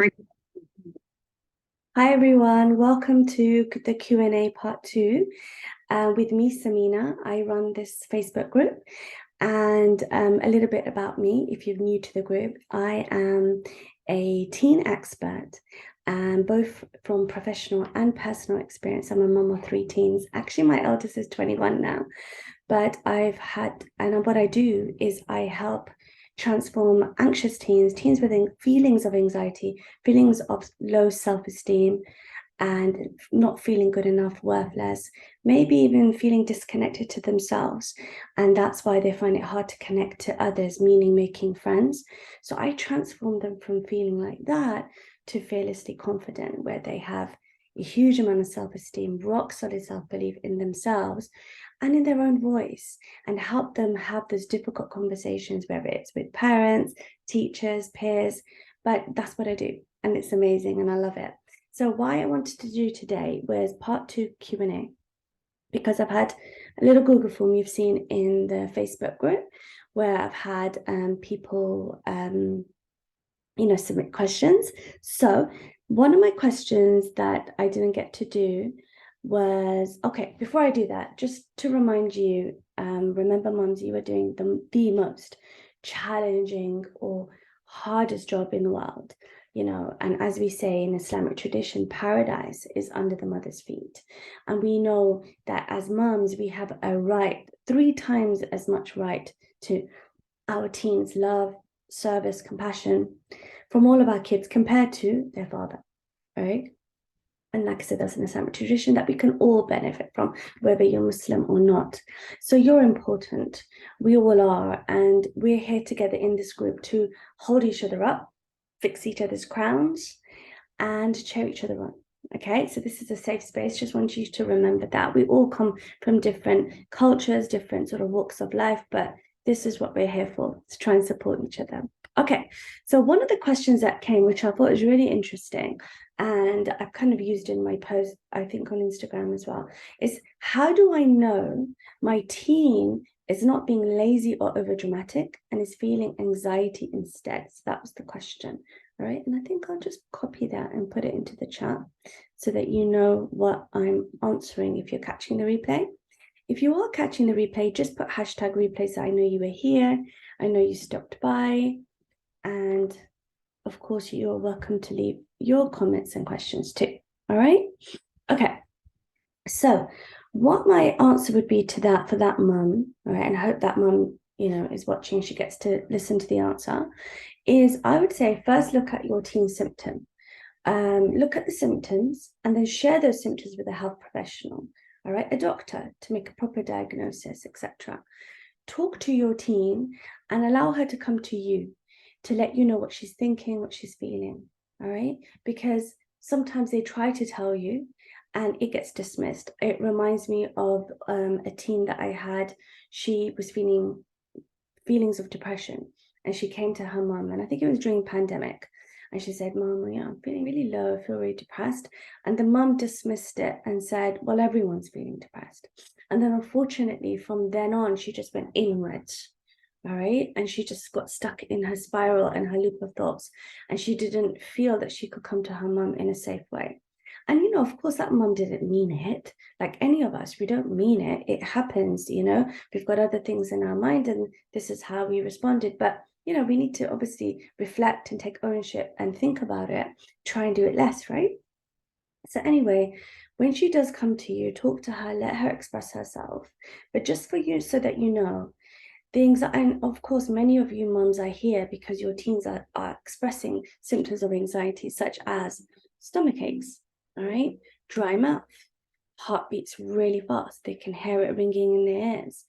Hi everyone, welcome to the Q&A part 2 with me, Samina. I run this Facebook group, and a little bit about me, if you're new to the group. I am a teen expert, both from professional and personal experience. I'm a mum of 3 teens. Actually, my eldest is 21 now, but what I do is I help transform anxious teens, teens with feelings of anxiety, feelings of low self-esteem, and not feeling good enough, worthless, maybe even feeling disconnected to themselves. And that's why they find it hard to connect to others, meaning making friends. So I transform them from feeling like that to fearlessly confident, where they have a huge amount of self-esteem, rock solid self-belief in themselves and in their own voice, and help them have those difficult conversations, whether it's with parents, teachers, peers. But that's what I do, and it's amazing and I love it. So why I wanted to do today was part 2 Q&A, because I've had a little Google form you've seen in the Facebook group where I've had people submit questions. So one of my questions that I didn't get to do was, okay, before I do that, just to remind you, remember, mums, you are doing the most challenging or hardest job in the world, and as we say in Islamic tradition, paradise is under the mother's feet. And we know that as mums, we have a right, 3 times as much right to our teens' love, service, compassion from all of our kids compared to their father, right? And like I said, that's an Islamic tradition that we can all benefit from, whether you're Muslim or not. So you're important. We all are. And we're here together in this group to hold each other up, fix each other's crowns, and cheer each other on. Okay, so this is a safe space. Just want you to remember that we all come from different cultures, different sort of walks of life, but this is what we're here for, to try and support each other. Okay, so one of the questions that came, which I thought was really interesting, and I've kind of used in my post, I think on Instagram as well, is how do I know my teen is not being lazy or overdramatic and is feeling anxiety instead? So that was the question. All right, and I think I'll just copy that and put it into the chat so that you know what I'm answering if you're catching the replay. If you are catching the replay, just put hashtag replay so I know you were here. I know you stopped by. And of course, you're welcome to leave your comments and questions too. All right. Okay. So what my answer would be to that for that mum, all right, and I hope that mum, is watching, she gets to listen to the answer, is I would say first look at your teen symptom. Look at the symptoms and then share those symptoms with a health professional, all right, a doctor, to make a proper diagnosis, etc. Talk to your teen and allow her to come to you to let you know what she's thinking, what she's feeling, all right? Because sometimes they try to tell you and it gets dismissed. It reminds me of a teen that I had. She was feeling feelings of depression and she came to her mum, and I think it was during pandemic. And she said, Mom, I'm feeling really low, I feel really depressed. And the mum dismissed it and said, well, everyone's feeling depressed. And then unfortunately, from then on, she just went inwards. All right. And she just got stuck in her spiral and her loop of thoughts. And she didn't feel that she could come to her mum in a safe way. And, of course, that mum didn't mean it. Like any of us, we don't mean it. It happens, we've got other things in our mind and this is how we responded. But, we need to obviously reflect and take ownership and think about it, try and do it less, right? So anyway, when she does come to you, talk to her, let her express herself. But just for you, so that you know, things, and of course, many of you mums are here because your teens are expressing symptoms of anxiety, such as stomach aches, all right, dry mouth, heartbeats really fast, they can hear it ringing in their ears,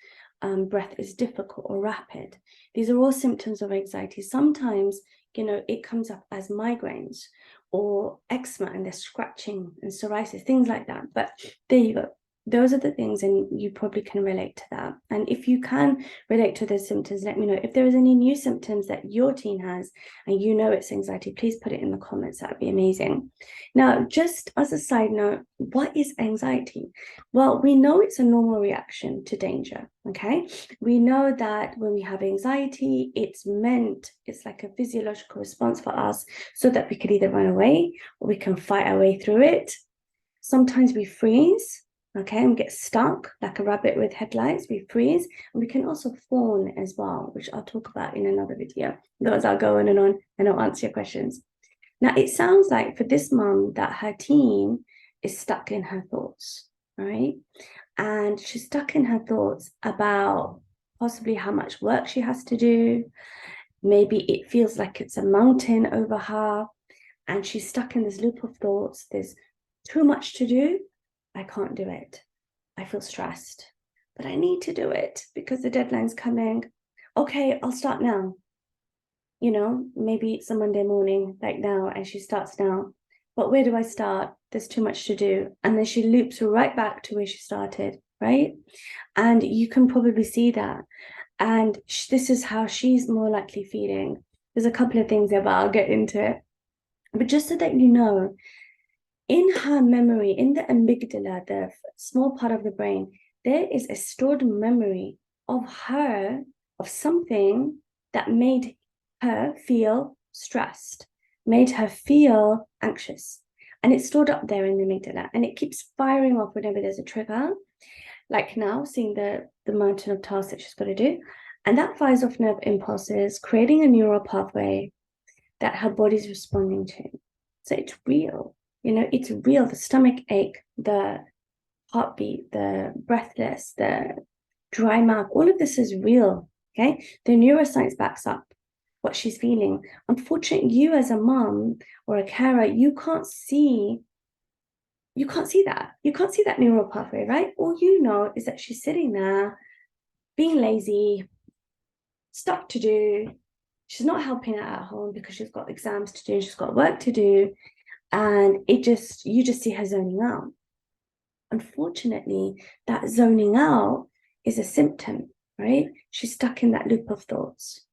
breath is difficult or rapid. These are all symptoms of anxiety. Sometimes, it comes up as migraines or eczema and they're scratching and psoriasis, things like that. But there you go. Those are the things, and you probably can relate to that. And if you can relate to those symptoms, let me know. If there is any new symptoms that your teen has and you know it's anxiety, please put it in the comments. That would be amazing. Now, just as a side note, what is anxiety? Well, we know it's a normal reaction to danger, okay? We know that when we have anxiety, it's like a physiological response for us so that we could either run away or we can fight our way through it. Sometimes we freeze, okay, and get stuck like a rabbit with headlights. We freeze, and we can also fawn as well, which I'll talk about in another video. Otherwise, I'll go on and I'll answer your questions. Now, it sounds like for this mom that her teen is stuck in her thoughts, right? And she's stuck in her thoughts about possibly how much work she has to do. Maybe it feels like it's a mountain over her, and she's stuck in this loop of thoughts. There's too much to do. I can't do it. I feel stressed, but I need to do it because the deadline's coming. Okay, I'll start now. Maybe it's a Monday morning like now, and she starts now. But where do I start? There's too much to do. And then she loops right back to where she started, right? And you can probably see that. And this is how she's more likely feeling. There's a couple of things there, but I'll get into it. But just so that you know, in her memory, in the amygdala, the small part of the brain, there is a stored memory of something that made her feel stressed, made her feel anxious. And it's stored up there in the amygdala, and it keeps firing off whenever there's a trigger, like now, seeing the mountain of tasks that she's got to do. And that fires off nerve impulses, creating a neural pathway that her body's responding to. So it's real. It's real. The stomach ache, the heartbeat, the breathless, the dry mouth, all of this is real. Okay. The neuroscience backs up what she's feeling. Unfortunately, you as a mom or a carer, you can't see that. You can't see that neural pathway, right? All you know is that she's sitting there being lazy, stuff to do. She's not helping out at home because she's got exams to do, she's got work to do. And you just see her zoning out. Unfortunately, that zoning out is a symptom, right? She's stuck in that loop of thoughts,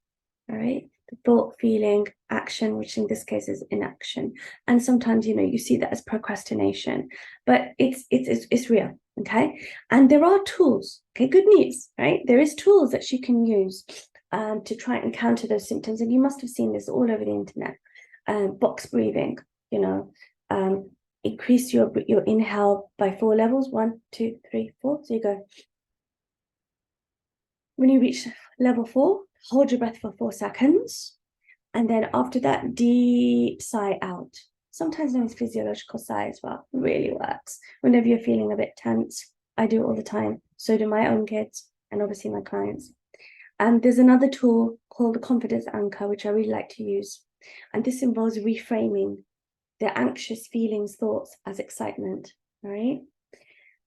all right? The thought, feeling, action, which in this case is inaction. And sometimes, you see that as procrastination, but it's real, okay? And there are tools, okay? Good news, right? There is tools that she can use to try and counter those symptoms. And you must have seen this all over the internet. Box breathing, increase your inhale by 4 levels, 1, 2, 3, 4. So you go. When you reach level 4, hold your breath for 4 seconds. And then after that, deep sigh out. Sometimes known as physiological sigh as well. It really works. Whenever you're feeling a bit tense, I do it all the time. So do my own kids and obviously my clients. And there's another tool called the confidence anchor, which I really like to use. And this involves reframing the anxious feelings, thoughts as excitement, right?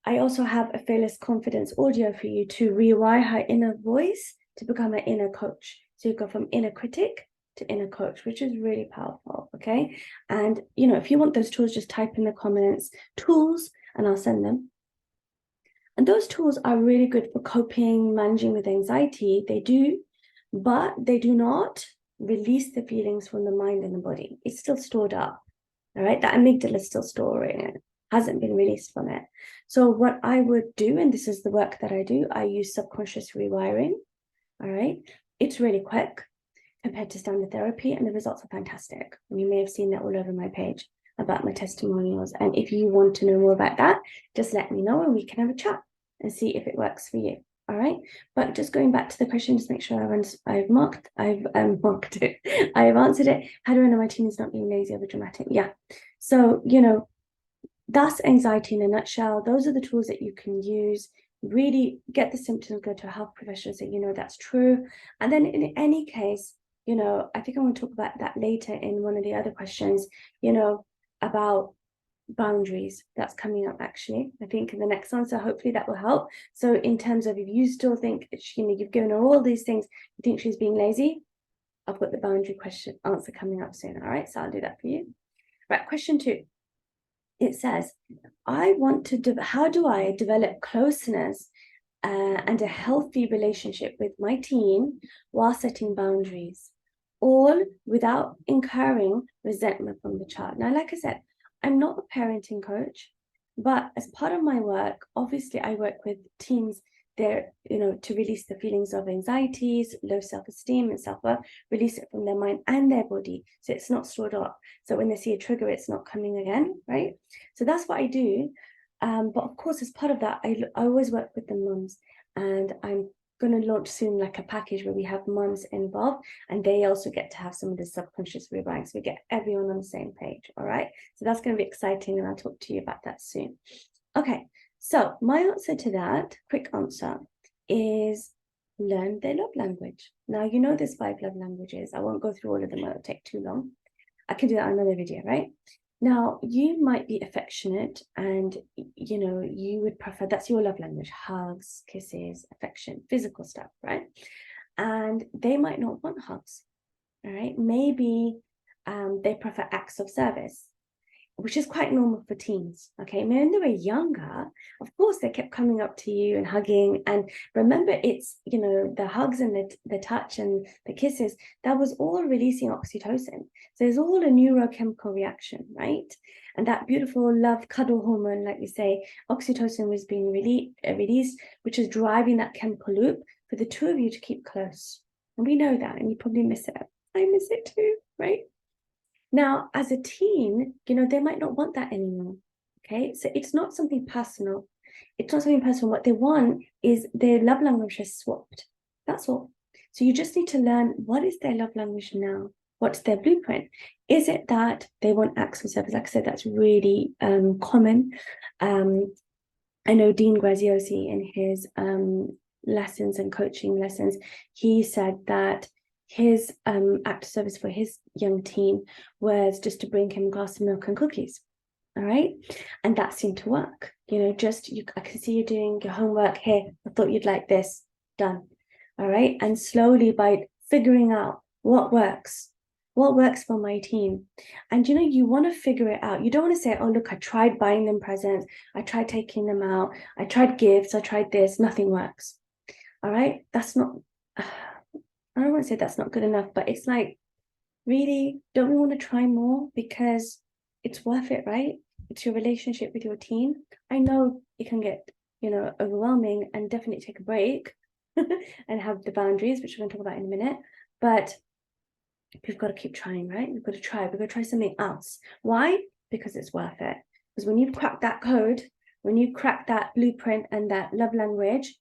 I also have a fearless confidence audio for you to rewire her inner voice to become an inner coach. So you go from inner critic to inner coach, which is really powerful, okay? And, if you want those tools, just type in the comments, tools, and I'll send them. And those tools are really good for coping, managing with anxiety. They do, but they do not release the feelings from the mind and the body. It's still stored up. All right, that amygdala is still storing it, hasn't been released from it. So what I would do, and this is the work that I do, I use subconscious rewiring. All right, it's really quick compared to standard therapy, and the results are fantastic. And you may have seen that all over my page about my testimonials. And if you want to know more about that, just let me know and we can have a chat and see if it works for you. All right, but just going back to the question, just make sure I've marked it. I've answered it. How do I know my teen is not being lazy or dramatic? Yeah. So, that's anxiety in a nutshell. Those are the tools that you can use. Really get the symptoms, go to a health professional, so that's true. And then in any case, I think I want to talk about that later in one of the other questions, about boundaries. That's coming up actually, I think, in the next one. So hopefully that will help. So in terms of if you still think you've given her all these things, you think she's being lazy, I've got the boundary question answer coming up soon. All right, so I'll do that for you. Right, question 2. it says, I want to, how do I develop closeness and a healthy relationship with my teen while setting boundaries, all without incurring resentment from the child. Now, like I said, I'm not a parenting coach, but as part of my work, obviously I work with teens there, to release the feelings of anxieties, low self-esteem and self-worth, release it from their mind and their body, so it's not stored up. So when they see a trigger, it's not coming again, right? So that's what I do. But of course, as part of that, I always work with the mums, and I'm going to launch soon like a package where we have mums involved, and they also get to have some of the subconscious rewiring, so we get everyone on the same page. All right, so that's going to be exciting, and I'll talk to you about that soon. Okay, so my answer to that, quick answer, is learn their love language. Now, you know there's 5 love languages. I won't go through all of them, it'll take too long. I can do that in another video, right? Now, you might be affectionate and, you would prefer, that's your love language, hugs, kisses, affection, physical stuff, right? And they might not want hugs, all right? Maybe they prefer acts of service, which is quite normal for teens, okay? When they were younger, of course, they kept coming up to you and hugging. And remember, it's, the hugs and the touch and the kisses, that was all releasing oxytocin. So there's all a neurochemical reaction, right? And that beautiful love cuddle hormone, like we say, oxytocin was being released, which is driving that chemical loop for the two of you to keep close. And we know that, and you probably miss it. I miss it too, right? Now, as a teen, they might not want that anymore, okay? So it's not something personal. It's not something personal. What they want is their love language is swapped. That's all. So you just need to learn, what is their love language now? What's their blueprint? Is it that they want acts of service? Like I said, that's really common. I know Dean Graziosi, in his lessons and coaching lessons, he said that his act of service for his young teen was just to bring him a glass of milk and cookies. All right, and that seemed to work. I can see you doing your homework here. I thought you'd like this. Done. All right, and slowly, by figuring out what works for my teen, and you want to figure it out. You don't want to say, oh look, I tried buying them presents, I tried taking them out, I tried gifts, I tried this, nothing works. All right, that's not I don't want to say that's not good enough, but it's like, really, don't we want to try more? Because it's worth it, right? It's your relationship with your teen. I know it can get, overwhelming, and definitely take a break and have the boundaries, which we're going to talk about in a minute. But we've got to keep trying, right? We've got to try something else. Why? Because it's worth it. Because when you've cracked that code, when you crack that blueprint and that love language,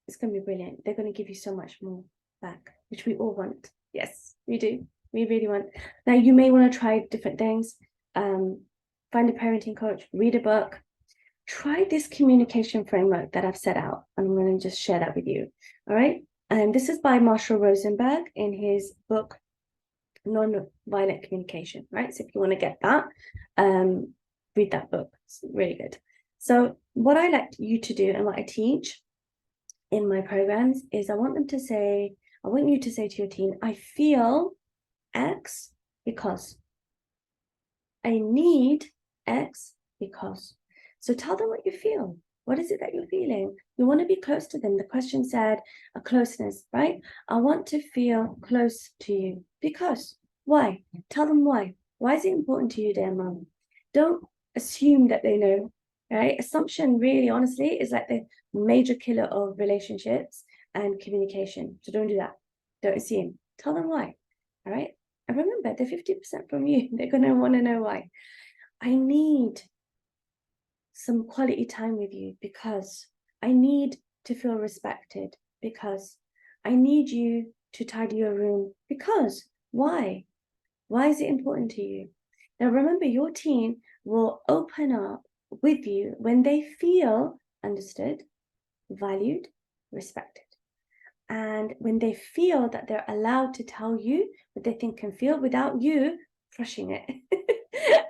it's going to be brilliant. They're going to give you so much more back, which we all want. Yes, we do. We really want. Now, you may want to try different things. Find a parenting coach, read a book, try this communication framework that I've set out, and I'm going to just share that with you. All right. And this is by Marshall Rosenberg in his book, Non-Violent Communication. Right. So if you want to get that, read that book. It's really good. So what I like you to do and what I teach in my programs is I want you to say to your teen, I feel X because. I need X because. So tell them what you feel. What is it that you're feeling? You want to be close to them. The question said a closeness, right? I want to feel close to you because. Why? Tell them why. Why is it important to you, dear mom? Don't assume that they know, right? Assumption really, honestly, is like the major killer of relationships and communication. So don't do that. Don't assume. Tell them why, all right? And remember, they're 50% from you. They're going to want to know why. I need some quality time with you because I need to feel respected, because I need you to tidy your room because. Why? Why is it important to you? Now, remember, your teen will open up with you when they feel understood, valued, respected. And when they feel that they're allowed to tell you what they think and feel without you crushing it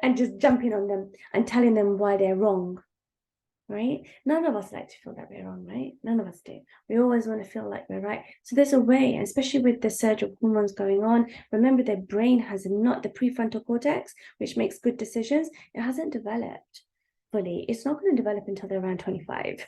and just jumping on them and telling them why they're wrong. right? None of us like to feel that we're wrong, right? None of us do. We always want to feel like we're right. So there's a way, and especially with the surge of hormones going on, remember their brain has not the prefrontal cortex, which makes good decisions. It hasn't developed fully. It's not going to develop until they're around 25.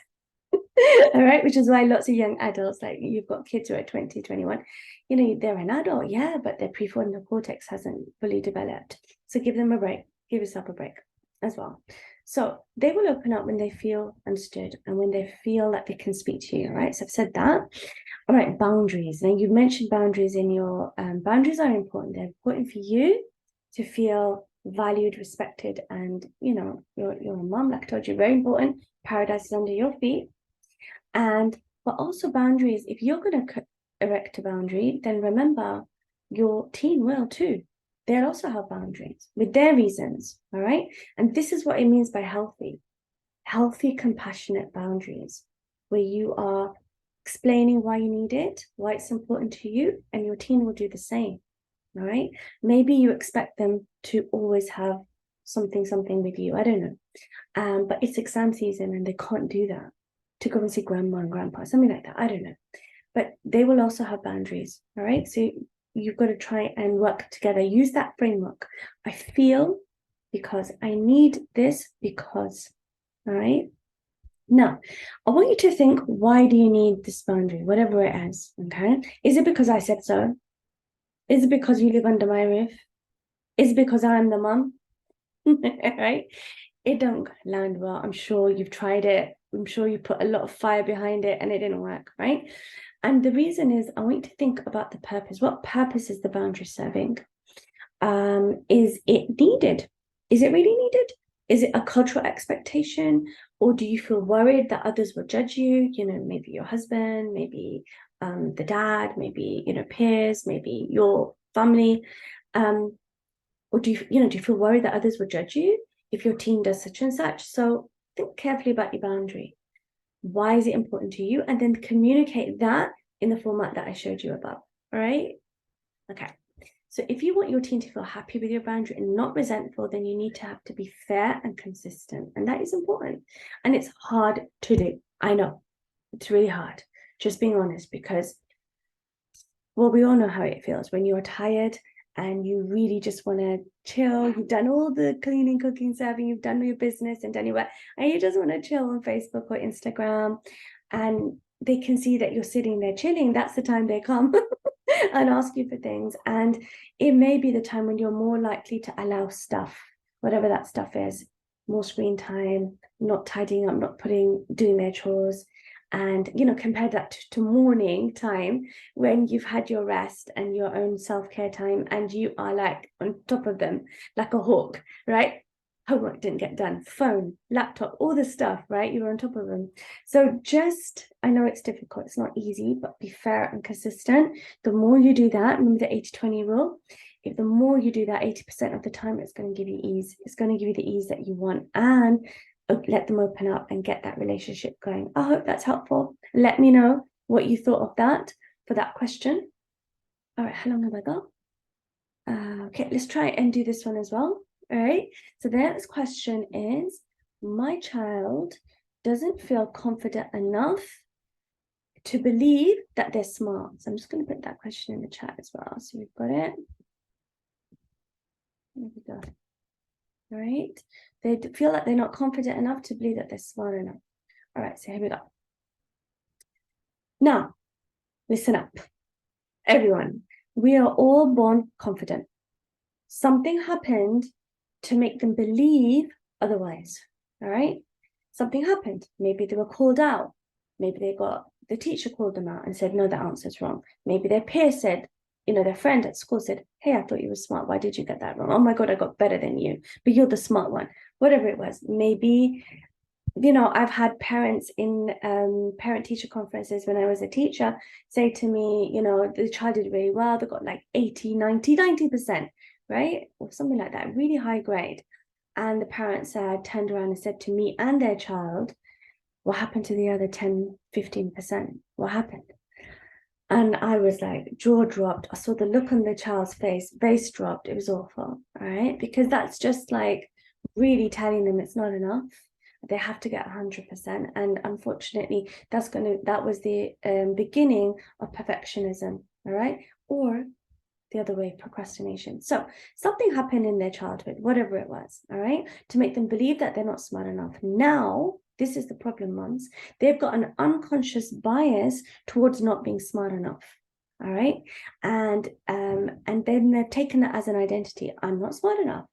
All right, which is why lots of young adults, like you've got kids who are 20, 21, they're an adult, yeah, but their prefrontal cortex hasn't fully developed. So give them a break, give yourself a break as well. So they will open up when they feel understood and when they feel that they can speak to you. All right, so I've said that. All right, boundaries. Now you've mentioned boundaries in your boundaries are important. They're important for you to feel valued, respected, and you're a mom, like I told you, very important. Paradise is under your feet. But also boundaries, if you're going to erect a boundary, then remember your teen will too. They'll also have boundaries with their reasons. All right. And this is what it means by healthy, compassionate boundaries, where you are explaining why you need it, why it's important to you, and your teen will do the same. All right. Maybe you expect them to always have something with you. I don't know. But it's exam season and they can't do that, to go and see grandma and grandpa, something like that. I don't know. But they will also have boundaries. All right. So you've got to try and work together. Use that framework. I feel because I need this because. All right. Now, I want you to think, why do you need this boundary, whatever it is? Okay. Is it because I said so? Is it because you live under my roof? Is it because I'm the mom? Right? It don't land well. I'm sure you've tried it. I'm sure you put a lot of fire behind it and it didn't work, right? And the reason is, I want you to think about the purpose. What purpose is the boundary serving? Is it needed? Is it really needed? Is it a cultural expectation? Or do you feel worried that others will judge you? Maybe your husband, maybe the dad, maybe, peers, maybe your family. Or do you feel worried that others will judge you if your teen does such and such? So think carefully about your boundary. Why is it important to you? And then communicate that in the format that I showed you above. All right. Okay. So if you want your teen to feel happy with your boundary and not resentful, then you need to have to be fair and consistent. And that is important. And it's hard to do. I know it's really hard, just being honest, because, well, we all know how it feels when you're tired and you really just want to chill. You've done all the cleaning, cooking, serving, you've done your business and done your work, and you just want to chill on Facebook or Instagram, and they can see that you're sitting there chilling. That's the time they come and ask you for things. And it may be the time when you're more likely to allow stuff, whatever that stuff is, more screen time, not tidying up, not doing their chores. And, compare that to morning time when you've had your rest and your own self-care time and you are like on top of them, like a hawk, right? Homework didn't get done, phone, laptop, all this stuff, right? You're on top of them. So I know it's difficult, it's not easy, but be fair and consistent. The more you do that, remember the 80-20 rule, if the more you do that 80% of the time, it's going to give you ease. It's going to give you the ease that you want, and let them open up and get that relationship going. I hope that's helpful. Let me know what you thought of that for that question. All right, how long have I got? Okay, let's try and do this one as well. All right, so the next question is, my child doesn't feel confident enough to believe that they're smart. So I'm just going to put that question in the chat as well. So we've got it. There we go. All right, they feel like they're not confident enough to believe that they're smart enough. All right, so here we go. Now, listen up, everyone. We are all born confident. Something happened to make them believe otherwise. All right, something happened. Maybe they were called out. Maybe the teacher called them out and said, no, that answer's wrong. Maybe their peer said, their friend at school said, hey, I thought you were smart. Why did you get that wrong? Oh my God, I got better than you, but you're the smart one. Whatever it was. Maybe, I've had parents in parent-teacher conferences when I was a teacher say to me, the child did really well. They got like 80, 90%, right? Or something like that, really high grade. And the parents turned around and said to me and their child, what happened to the other 10, 15%? What happened? And I was like, jaw dropped. I saw the look on the child's face dropped. It was awful, all right? Because that's just like really telling them it's not enough. They have to get 100%. And unfortunately, that was the beginning of perfectionism, all right? Or the other way, procrastination. So something happened in their childhood, whatever it was, all right, to make them believe that they're not smart enough. Now, this is the problem, moms. They've got an unconscious bias towards not being smart enough. All right. And then they've taken that as an identity. I'm not smart enough.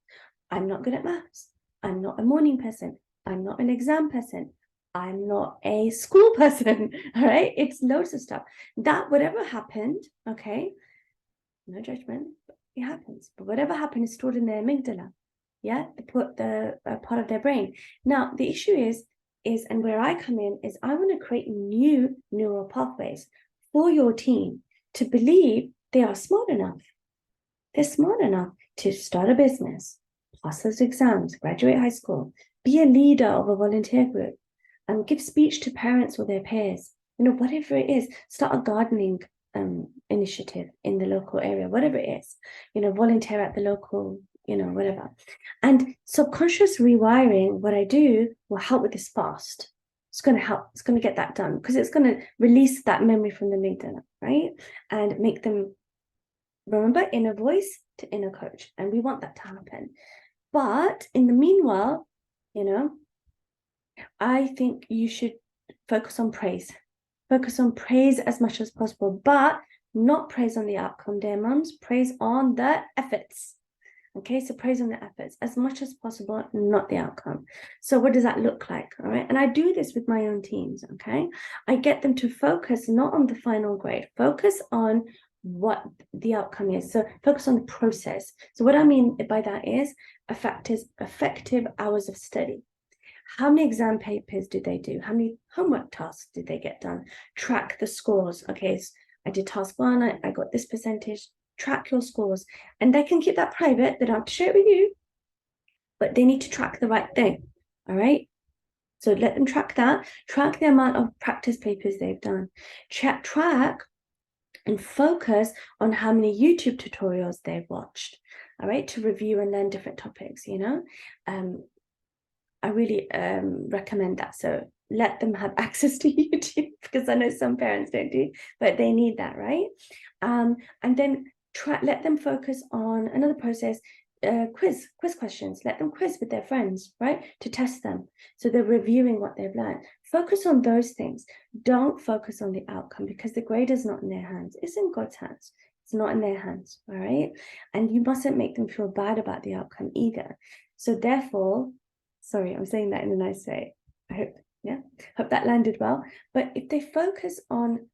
I'm not good at maths. I'm not a morning person. I'm not an exam person. I'm not a school person. All right. It's loads of stuff. That whatever happened, okay, no judgment, but it happens. But whatever happened is stored in their amygdala, yeah, the part of their brain. Now the issue is, and where I come in is I want to create new neural pathways for your team to believe they are smart enough. They're smart enough to start a business, pass those exams, graduate high school, be a leader of a volunteer group, and give speech to parents or their peers. You know, whatever it is, start a gardening initiative in the local area, whatever it is, you know, volunteer at the local, you know, whatever. And subconscious rewiring, what I do will help with this fast. It's going to help. It's going to get that done because it's going to release that memory from the amygdala, right? And make them remember inner voice to inner coach. And we want that to happen. But in the meanwhile, you know, I think you should focus on praise. Focus on praise as much as possible, but not praise on the outcome, dear mums. Praise on the efforts. Okay, so praise on the efforts as much as possible, not the outcome. So what does that look like? All right, and I do this with my own teams. Okay, I get them to focus not on the final grade, focus on what the outcome is. So focus on the process. So what I mean by that is effective hours of study. How many exam papers did they do? How many homework tasks did they get done? Track the scores. Okay, so I did task one, I got this percentage. Track your scores. And they can keep that private. They don't have to share it with you, but they need to track the right thing. All right. So let them track that. Track the amount of practice papers they've done. Track and focus on how many YouTube tutorials they've watched. All right, to review and learn different topics, you know. I really recommend that. So let them have access to YouTube because I know some parents don't do, but they need that, right? And then let them focus on another process, quiz questions. Let them quiz with their friends, right? To test them. So they're reviewing what they've learned. Focus on those things. Don't focus on the outcome because the grade is not in their hands. It's in God's hands. It's not in their hands, all right? And you mustn't make them feel bad about the outcome either. So therefore, sorry, I'm saying that in a nice way. I hope that landed well. But if they focus on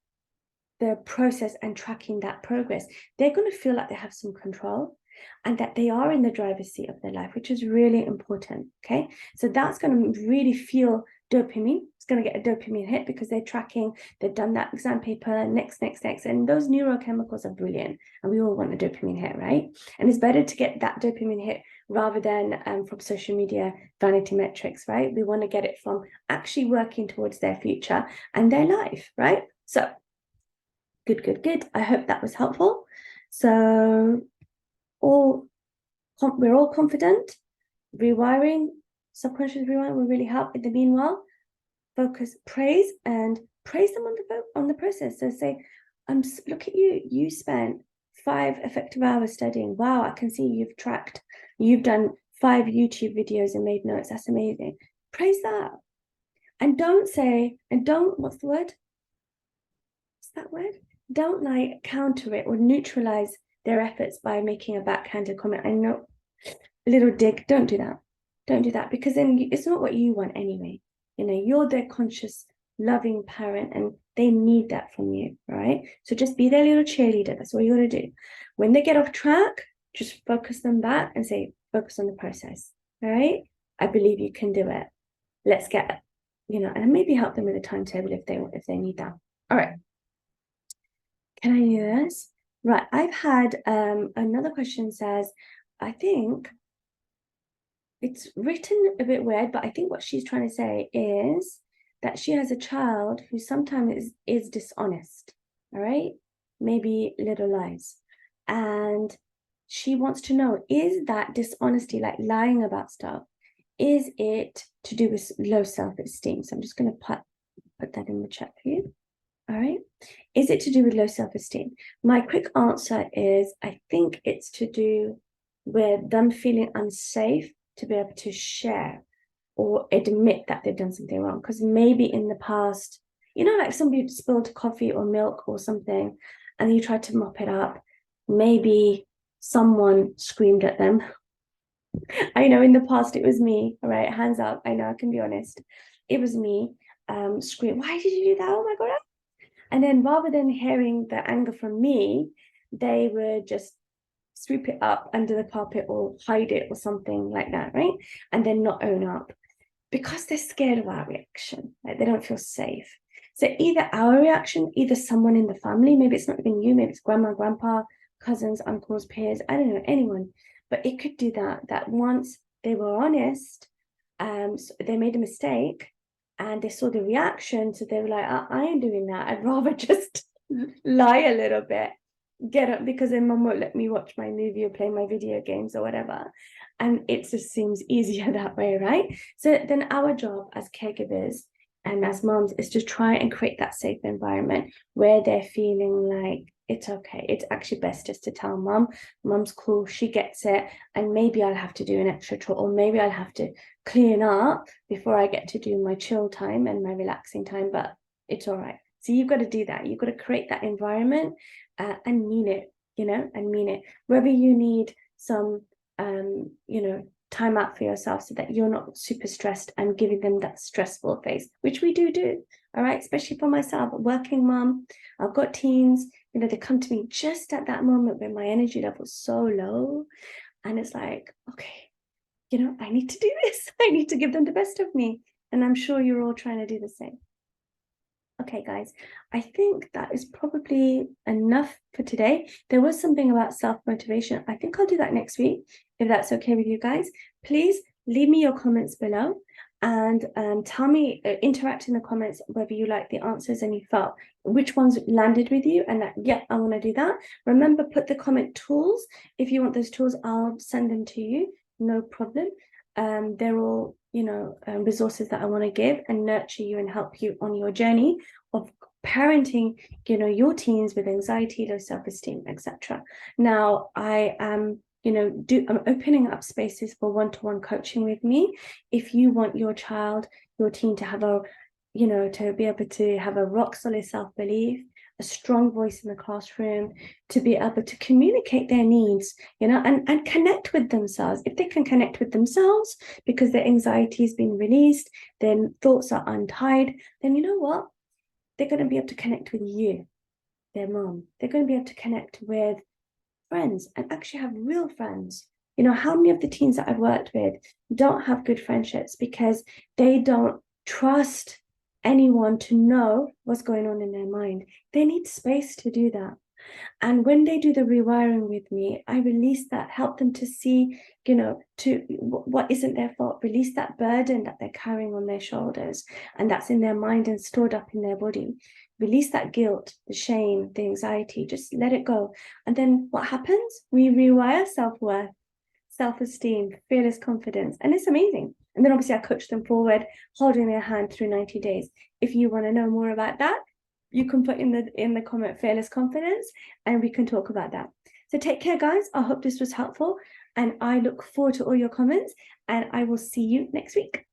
the process and tracking that progress, they're going to feel like they have some control and that they are in the driver's seat of their life, which is really important. Okay, so that's going to really feel dopamine. It's going to get a dopamine hit because they're tracking, they've done that exam paper, next. And those neurochemicals are brilliant. And we all want a dopamine hit, right? And it's better to get that dopamine hit rather than from social media vanity metrics, right? We want to get it from actually working towards their future and their life, right? So good. I hope that was helpful. So we're all confident. Rewiring, subconscious rewiring will really help. In the meanwhile, focus, praise them on the process. So say, look at you. You spent 5 effective hours studying. Wow, I can see you've done 5 YouTube videos and made notes. That's amazing. Praise that. And what's the word? What's that word? Don't like counter it or neutralize their efforts by making a backhanded comment. I know, a little dig. Don't do that because then it's not what you want anyway. You know, you're their conscious, loving parent and they need that from you, right? So just be their little cheerleader. That's all you got to do. When they get off track, just focus them back and say, focus on the process, all right? I believe you can do it. Let's get, and maybe help them with a timetable if they need that. All right. Can I do this? Right, I've had another question says, I think it's written a bit weird, but I think what she's trying to say is that she has a child who sometimes is dishonest, all right? Maybe little lies. And she wants to know, is that dishonesty, like lying about stuff, is it to do with low self-esteem? So I'm just going to put that in the chat for you. All right. Is it to do with low self-esteem? My quick answer is I think it's to do with them feeling unsafe to be able to share or admit that they've done something wrong. Because maybe in the past, you know, like somebody spilled coffee or milk or something, and you tried to mop it up. Maybe someone screamed at them. I know in the past it was me, all right, hands up. I know I can be honest. It was me scream, why did you do that? Oh my God. And then rather than hearing the anger from me, they would just sweep it up under the carpet or hide it or something like that, right? And then not own up because they're scared of our reaction, like they don't feel safe. So either our reaction, either someone in the family, maybe it's not even you, maybe it's grandma, grandpa, cousins, uncles, peers, I don't know, anyone, but it could do that once they were honest, so they made a mistake and they saw the reaction, so they were like, I ain't doing that. I'd rather just lie a little bit, get up, because then mom won't let me watch my movie or play my video games or whatever. And it just seems easier that way, right? So then our job as caregivers and as moms is to try and create that safe environment where they're feeling like it's okay. It's actually best just to tell mom, mom's cool, she gets it. And maybe I'll have to do an extra chore, or maybe I'll have to clean up before I get to do my chill time and my relaxing time, but it's all right. So you've got to do that. You've got to create that environment and mean it, and mean it. Whether you need some, time out for yourself so that you're not super stressed and giving them that stressful face, which we do. All right, especially for myself, working mom. I've got teens, they come to me just at that moment when my energy level is so low. And it's like, okay, I need to do this. I need to give them the best of me. And I'm sure you're all trying to do the same. Okay, guys, I think that is probably enough for today. There was something about self-motivation. I think I'll do that next week, if that's okay with you guys. Please leave me your comments below and tell me, interact in the comments whether you like the answers and you felt which ones landed with you and that, yeah, I want to do that. Remember, put the comment tools. If you want those tools, I'll send them to you. No problem. They're all, resources that I want to give and nurture you and help you on your journey of parenting, your teens with anxiety, low self-esteem, etc. Now, I am, I'm opening up spaces for one-to-one coaching with me. If you want your child, your teen to have to be able to have a rock solid self-belief, a strong voice in the classroom, to be able to communicate their needs, and connect with themselves. If they can connect with themselves because their anxiety has been released, their thoughts are untied, then you know what? They're going to be able to connect with you, their mom. They're going to be able to connect with friends and actually have real friends. How many of the teens that I've worked with don't have good friendships because they don't trust anyone to know what's going on in their mind? They need space to do that. And when they do the rewiring with me, I release that, help them to see, what isn't their fault, release that burden that they're carrying on their shoulders and that's in their mind and stored up in their body. Release that guilt, the shame, the anxiety, just let it go. And then what happens? We rewire self-worth, self-esteem, fearless confidence, and it's amazing. And then obviously I coach them forward, holding their hand through 90 days. If you want to know more about that, you can put in the comment fearless confidence and we can talk about that. So take care, guys. I hope this was helpful and I look forward to all your comments and I will see you next week.